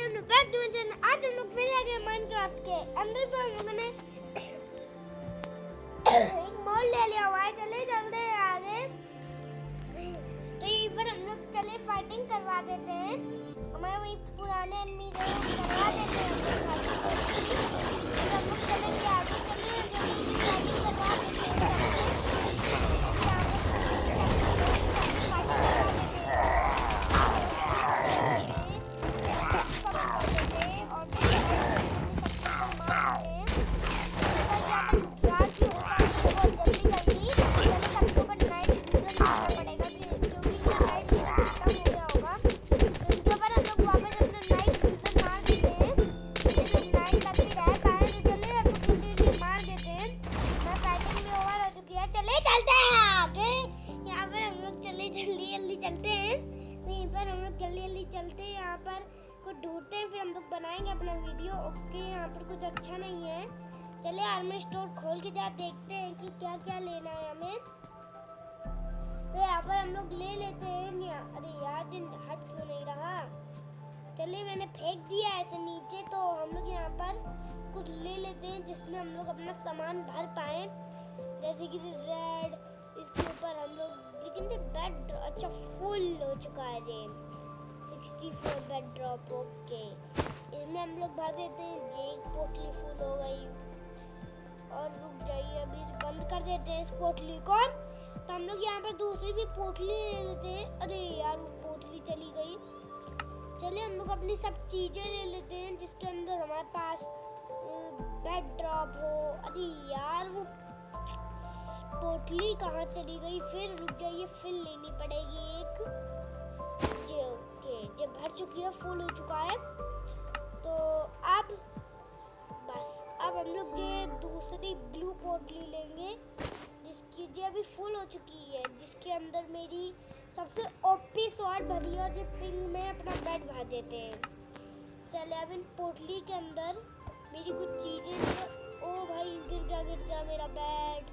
Back to channel. आज हम लोग फिर आ गए माइनक्राफ्ट के अंदर पे। हम लोगों ने एक मॉल ले लिया हुआ है। चले चलते हैं आगे। तो यहीं पर हम लोग चले फाइटिंग करवा देते हैं। हमारे वही पुराने एनिमी करवा देते हैं। हम लोग चलेंगे आगे। चलिए जल्दी फाइटिंग करवा देते हैं। चलते हैं यहाँ पर कुछ ढूंढते हैं, फिर हम लोग बनाएंगे अपना वीडियो। ओके, यहाँ पर कुछ अच्छा नहीं है। चले आर्मर स्टोर खोल के जा देखते हैं कि क्या क्या लेना है हमें। तो यहाँ पर हम लोग ले लेते हैं। अरे यार जिन हट क्यों नहीं रहा। चलिए मैंने फेंक दिया ऐसे नीचे। तो हम लोग यहाँ पर कुछ ले लेते हैं जिसमें हम लोग अपना सामान भर पाए, जैसे कि रेड। इसके ऊपर हम लोग लेकिन बेड अच्छा फुल हो चुका है। ये 64 बेड ड्रॉप। ओके, इसमें हम लोग भर देते हैं। जे पोटली फुल हो गई। और रुक जाइए, अभी इसे बंद कर देते हैं इस पोटली को। तो हम लोग यहाँ पर दूसरी भी पोटली ले लेते हैं। अरे यार वो पोटली चली गई। चलिए हम लोग अपनी सब चीजें ले लेते हैं जिसके अंदर हमारे पास बेड ड्रॉप हो। अरे यार वो पोटली कहाँ चली गई। फिर रुक जाइए, फिर लेनी पड़ेगी एक। ये भर चुकी है, फुल हो चुका है। तो अब बस अब हम लोग ये दूसरी ब्लू पोटली लेंगे जिसकी ये अभी फुल हो चुकी है, जिसके अंदर मेरी सबसे ओपी स्वॉर्ड भरी है। और ये पिंक में अपना बेड भर देते हैं। चले अब इन पोटली के अंदर मेरी कुछ चीजें। ओ भाई गिर गया मेरा बेड।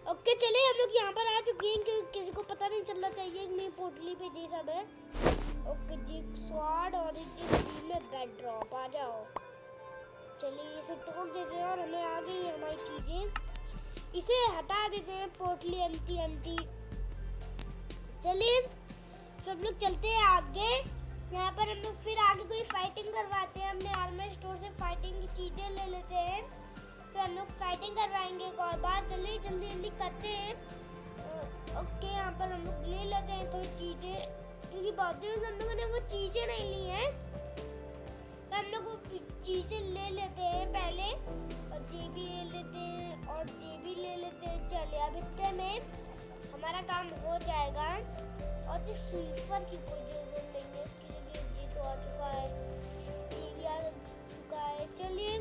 ओके, चले हम लोग यहाँ पर आ चुके हैं कि किसी को पता नहीं चलना चाहिए कि मेरी पोटली पे ये सब है। ओके जी, स्वॉर्ड और एक में बेड ड्रॉप। आ जाओ, चलिए इसे तोड़ देते हैं और हमें आ गई है हमारी चीजें। इसे हटा देते हैं, पोटली एम्प्टी। चलिए सब लोग चलते हैं आगे। यहाँ पर हम लोग फिर आगे कोई फाइटिंग करवाते हैं। हमने आर्मर स्टोर से फाइटिंग की चीजें ले लेते हैं, फिर हम लोग फाइटिंग करवाएंगे एक और बार। चलिए जल्दी करते हैं। ओके, यहाँ पर हम लोग ले लेते हैं थोड़ी चीजें, क्योंकि बहुत दिनों से हम लोगों ने वो चीजें नहीं ली हैं। तो हम लोग वो चीजें ले लेते हैं पहले, और जे भी ले लेते हैं और जे भी ले लेते हैं। चलिए अब इतने में हमारा काम हो जाएगा। और जिस स्वीपर की कोई जरूरत नहीं है, इसके लिए ये तो आ चुका है, ये भी आ चुका है। चलिए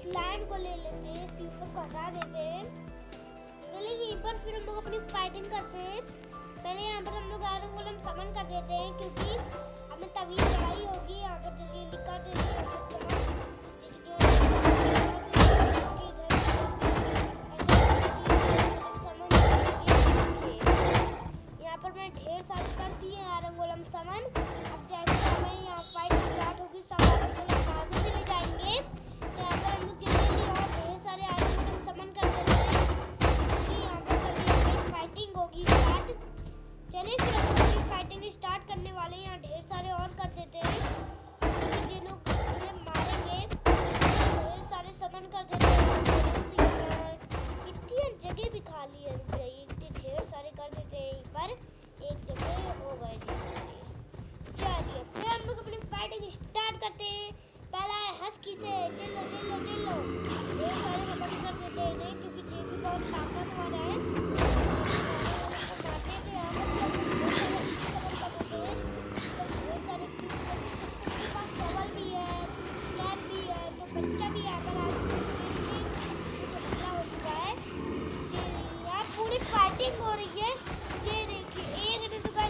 स्लाइम को ले लेते हैं, स्वीपर को हटा देते हैं। चलिए यहीं पर फिर हम लोग अपनी फाइटिंग करते हैं। पहले यहाँ पर हम लोग आयरन गोलेम समन कर देते हैं, क्योंकि हमें तभी लड़ाई होगी। यहाँ पर जल्दी कर देते हैं हम लोग समन। यहाँ पर मैंने ढेर सारे कर दिए आयरन गोलेम समन। अब जैसे हमें यहाँ फाइट स्टार्ट होगी, सब आयरन गोलेम आगे चले जाएंगे। यहाँ पर हम लोग जल्दी और ढेर सारे आयरन गोलेम समन कर देते हैं, क्योंकि यहाँ पर तभी फाइटिंग होगी स्टार्ट। चलिए फिर हम लोग फाइटिंग स्टार्ट करने वाले हैं। यहाँ ढेर सारे और कर देते हैं, जिससे जो लोग उन्हें मारेंगे ढेर सारे समन कर देते हैं। इतनी जगह भी खाली है, रुक जाइए, इतने ढेर सारे कर देते हैं। एक बार एक जगह हो गए। चलिए फिर हम लोग अपनी फाइटिंग स्टार्ट करते हैं। पहला है हस्की से। ढेर सारे समन कर देते हैं नहीं, क्योंकि ये भी बहुत ताकतवर है। हो रही है, ये देखिए एक मिनट का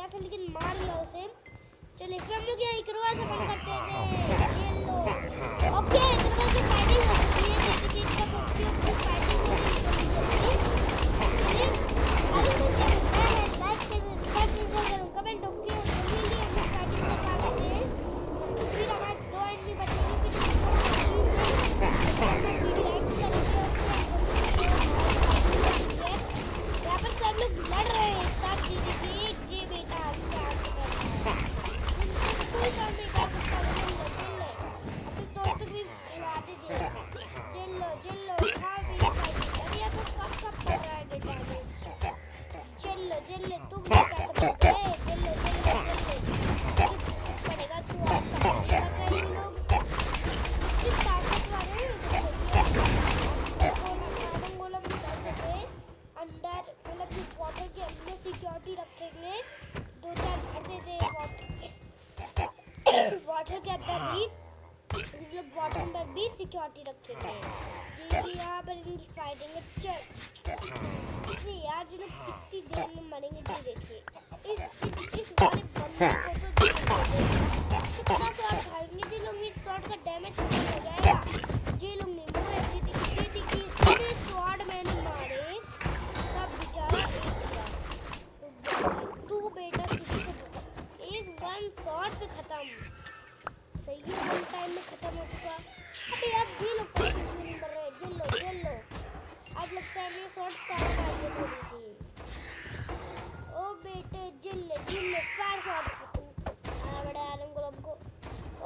गया था लेकिन मार दिया उसे। चलिए फिर हम लोग यहाँ इकरवा से बंद करते थे। खेल लो। ओके इकरवा की फाइटिंग हो चुकी है। जैसे कि इसका फाइटिंग हो रही है। लाइक करें कमेंट ओके जल्दी हम लोग फाइटिंग करवा लेते हैं। फिर हमारे 2 एनिमी बचेंगे फिर वीडियो एंड करेंगे। यहाँ पर सब लोग लड़ रहे हैं एक साथ। एक जे बेटा साथ कोई काम नहीं कर सकता। अपने दोस्तों भी खिलाते थे। जेल लो खा भी अरे ये तो कब कर रहा है बेटा में। जेल तुम नहीं कर सकते। जेल पड़ेगा स्वाद कर रहे हैं लोग। कितनी ताकतवर है। गोलम भी कर देते हैं अंदर मतलब कि वाटर के अंदर सिक्योरिटी रखेंगे। 2-4 भर देते हैं वाटर के अंदर भी मतलब वाटर में भी सिक्योरिटी रखेंगे। जी यहाँ पर इनकी फाइटिंग अरे यार जिन्हें कितनी देर में मरेंगे जी देखिए। इस वाले बंदे को तो कितना शॉट खाएंगे जी लोग। इस शॉट का डैमेज खत्म हो जाएगा। जी लोग नहीं मरे। जी देखिए इतने शॉट मैंने मारे तब बेचारा तू बेटा किसी को एक 1 शॉट पे खत्म। सही है 1 टाइम में खत्म हो चुका। अबे यार जी लोग क्यों नहीं मर रहे। जेल लो अब लगता है मेरे शॉट काम आई है थोड़ी सी। ओ बेटे जेल फायर शॉट खत्म। आना बड़ा आलम को हमको।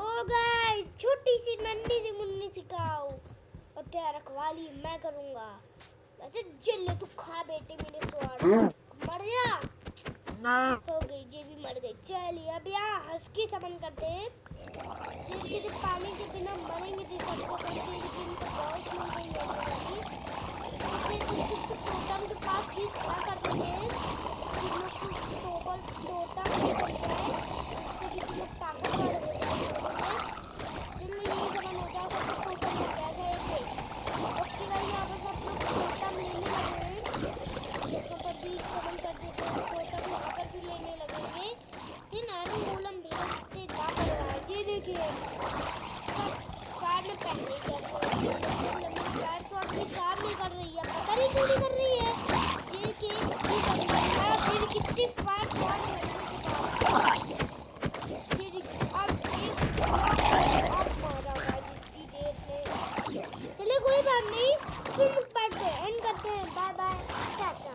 ओ गाइस छोटी सी नन्ही सी मुन्नी सी काऊ और तेरा रखवाली मैं करूंगा। वैसे जेल तू खा बेटे मेरे शॉट मर जा। हो गई जे भी मर गई। चलिए अब यहाँ हस्की समन करते हैं। जिनके जो पानी के बिना मरेंगे जिस सबको टोटम के पास भी खड़ा कर देते हैं। टोटम ताकतवर हो जाए जिनमें यही समन हो जाए सब टोटम हो जाएगा। ओके भाई यहाँ पर सब लोग टोटम लेने लगे हैं। भी समन कर देते हैं। टोटम यहाँ पर भी लेने लगेंगे। इन आयरन गोलम भी रखते जा कर रहा है। ये देखिए कार में पहले कर रही है। कार तो अपनी कार नहीं कर रही है। पता नहीं क्यों नहीं कर रही है। ये कि फिर कितनी फायर शॉट है अब मारा भाई जितनी देर में। चलिए कोई बात नहीं फिर एंड करते हैं। Bye bye Tata.